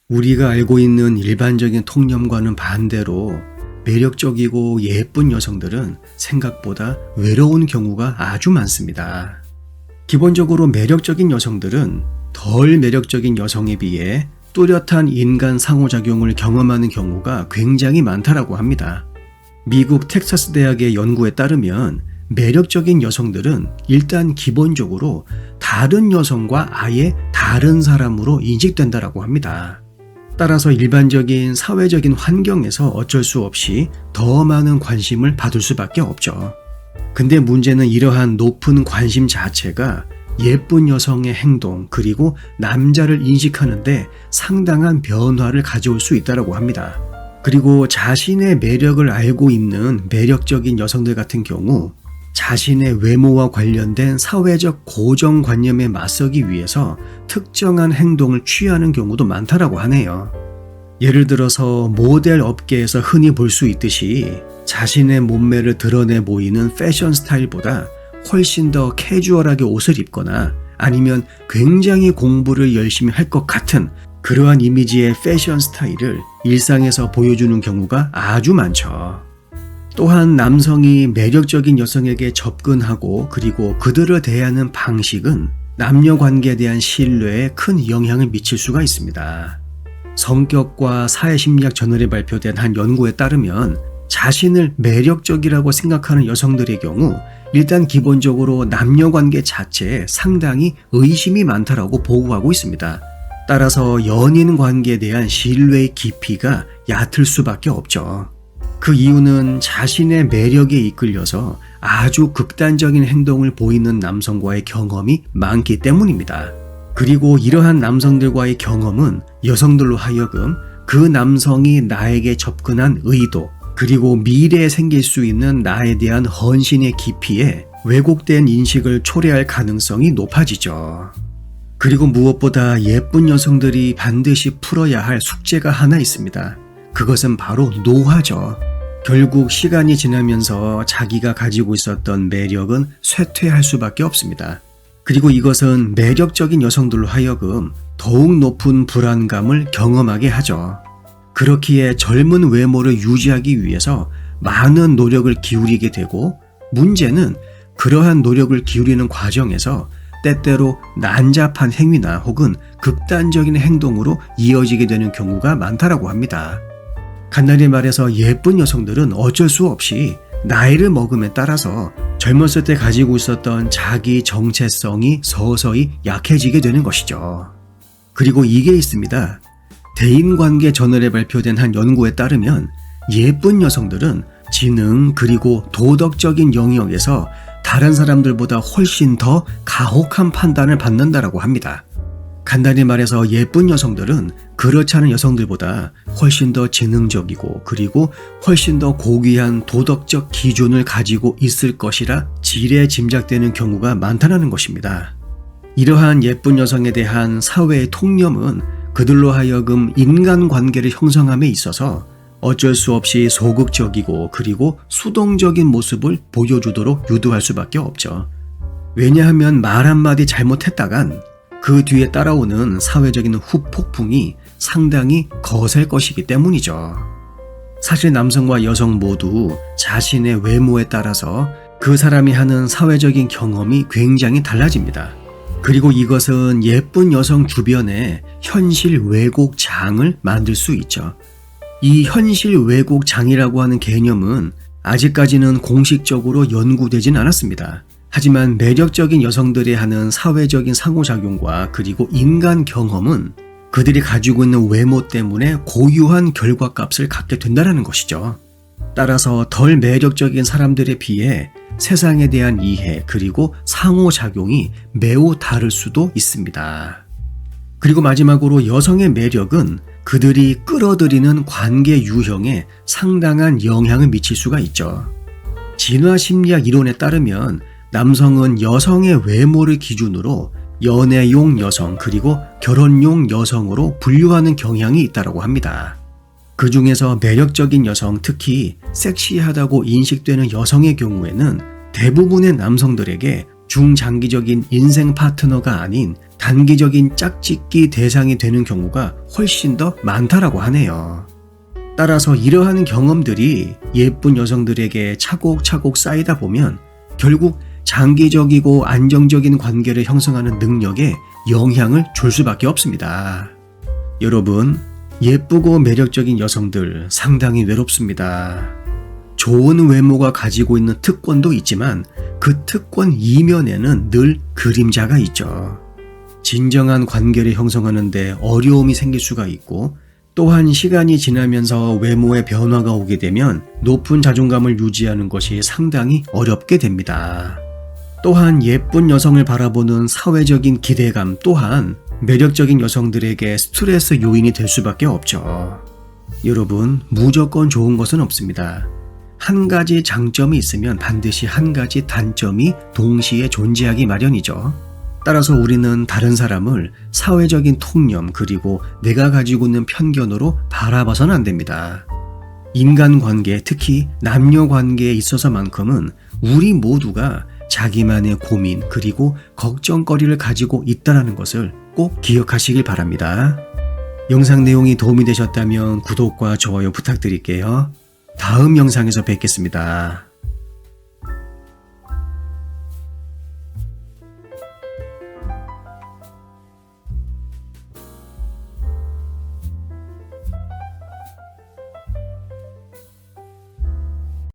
우리가 알고 있는 일반적인 통념과는 반대로 매력적이고 예쁜 여성들은 생각보다 외로운 경우가 아주 많습니다. 기본적으로 매력적인 여성들은 덜 매력적인 여성에 비해 뚜렷한 인간 상호작용을 경험하는 경우가 굉장히 많다고 합니다. 미국 텍사스 대학의 연구에 따르면 매력적인 여성들은 일단 기본적으로 다른 여성과 아예 다른 사람으로 인식된다고 합니다. 따라서 일반적인 사회적인 환경에서 어쩔 수 없이 더 많은 관심을 받을 수밖에 없죠. 근데 문제는 이러한 높은 관심 자체가 예쁜 여성의 행동 그리고 남자를 인식하는데 상당한 변화를 가져올 수 있다고 합니다. 그리고 자신의 매력을 알고 있는 매력적인 여성들 같은 경우 자신의 외모와 관련된 사회적 고정관념에 맞서기 위해서 특정한 행동을 취하는 경우도 많다고 하네요. 예를 들어서 모델 업계에서 흔히 볼 수 있듯이 자신의 몸매를 드러내 보이는 패션 스타일보다 훨씬 더 캐주얼하게 옷을 입거나 아니면 굉장히 공부를 열심히 할 것 같은 그러한 이미지의 패션 스타일을 일상에서 보여주는 경우가 아주 많죠. 또한 남성이 매력적인 여성에게 접근하고 그리고 그들을 대하는 방식은 남녀 관계에 대한 신뢰에 큰 영향을 미칠 수가 있습니다. 성격과 사회심리학 저널에 발표된 한 연구에 따르면 자신을 매력적이라고 생각하는 여성들의 경우 일단 기본적으로 남녀 관계 자체에 상당히 의심이 많다고 보고하고 있습니다. 따라서 연인 관계에 대한 신뢰의 깊이가 얕을 수밖에 없죠. 그 이유는 자신의 매력에 이끌려서 아주 극단적인 행동을 보이는 남성과의 경험이 많기 때문입니다. 그리고 이러한 남성들과의 경험은 여성들로 하여금 그 남성이 나에게 접근한 의도, 그리고 미래에 생길 수 있는 나에 대한 헌신의 깊이에 왜곡된 인식을 초래할 가능성이 높아지죠. 그리고 무엇보다 예쁜 여성들이 반드시 풀어야 할 숙제가 하나 있습니다. 그것은 바로 노화죠. 결국 시간이 지나면서 자기가 가지고 있었던 매력은 쇠퇴할 수밖에 없습니다. 그리고 이것은 매력적인 여성들로 하여금 더욱 높은 불안감을 경험하게 하죠. 그렇기에 젊은 외모를 유지하기 위해서 많은 노력을 기울이게 되고 문제는 그러한 노력을 기울이는 과정에서 때때로 난잡한 행위나 혹은 극단적인 행동으로 이어지게 되는 경우가 많다고 합니다. 간단히 말해서 예쁜 여성들은 어쩔 수 없이 나이를 먹음에 따라서 젊었을 때 가지고 있었던 자기 정체성이 서서히 약해지게 되는 것이죠. 그리고 이게 있습니다. 대인관계 저널에 발표된 한 연구에 따르면 예쁜 여성들은 지능 그리고 도덕적인 영역에서 다른 사람들보다 훨씬 더 가혹한 판단을 받는다고 합니다. 간단히 말해서 예쁜 여성들은 그렇지 않은 여성들보다 훨씬 더 지능적이고 그리고 훨씬 더 고귀한 도덕적 기준을 가지고 있을 것이라 지레 짐작되는 경우가 많다는 것입니다. 이러한 예쁜 여성에 대한 사회의 통념은 그들로 하여금 인간관계를 형성함에 있어서 어쩔 수 없이 소극적이고 그리고 수동적인 모습을 보여주도록 유도할 수밖에 없죠. 왜냐하면 말 한마디 잘못했다간 그 뒤에 따라오는 사회적인 후폭풍이 상당히 거셀 것이기 때문이죠. 사실 남성과 여성 모두 자신의 외모에 따라서 그 사람이 하는 사회적인 경험이 굉장히 달라집니다. 그리고 이것은 예쁜 여성 주변에 현실 왜곡 장을 만들 수 있죠. 이 현실 왜곡 장이라고 하는 개념은 아직까지는 공식적으로 연구되진 않았습니다. 하지만 매력적인 여성들이 하는 사회적인 상호작용과 그리고 인간 경험은 그들이 가지고 있는 외모 때문에 고유한 결과값을 갖게 된다는 것이죠. 따라서 덜 매력적인 사람들에 비해 세상에 대한 이해 그리고 상호작용이 매우 다를 수도 있습니다. 그리고 마지막으로 여성의 매력은 그들이 끌어들이는 관계 유형에 상당한 영향을 미칠 수가 있죠. 진화심리학 이론에 따르면 남성은 여성의 외모를 기준으로 연애용 여성 그리고 결혼용 여성으로 분류하는 경향이 있다고 합니다. 그 중에서 매력적인 여성, 특히 섹시하다고 인식되는 여성의 경우에는 대부분의 남성들에게 중장기적인 인생 파트너가 아닌 단기적인 짝짓기 대상이 되는 경우가 훨씬 더 많다라고 하네요. 따라서 이러한 경험들이 예쁜 여성들에게 차곡차곡 쌓이다 보면 결국 장기적이고 안정적인 관계를 형성하는 능력에 영향을 줄 수밖에 없습니다. 여러분, 예쁘고 매력적인 여성들 상당히 외롭습니다. 좋은 외모가 가지고 있는 특권도 있지만 그 특권 이면에는 늘 그림자가 있죠. 진정한 관계를 형성하는 데 어려움이 생길 수가 있고, 또한 시간이 지나면서 외모에 변화가 오게 되면 높은 자존감을 유지하는 것이 상당히 어렵게 됩니다. 또한 예쁜 여성을 바라보는 사회적인 기대감 또한 매력적인 여성들에게 스트레스 요인이 될 수밖에 없죠. 여러분, 무조건 좋은 것은 없습니다. 한 가지 장점이 있으면 반드시 한 가지 단점이 동시에 존재하기 마련이죠. 따라서 우리는 다른 사람을 사회적인 통념 그리고 내가 가지고 있는 편견으로 바라봐서는 안 됩니다. 인간관계, 특히 남녀관계에 있어서만큼은 우리 모두가 자기만의 고민 그리고 걱정거리를 가지고 있다는 것을 꼭 기억하시길 바랍니다. 영상 내용이 도움이 되셨다면 구독과 좋아요 부탁드릴게요. 다음 영상에서 뵙겠습니다.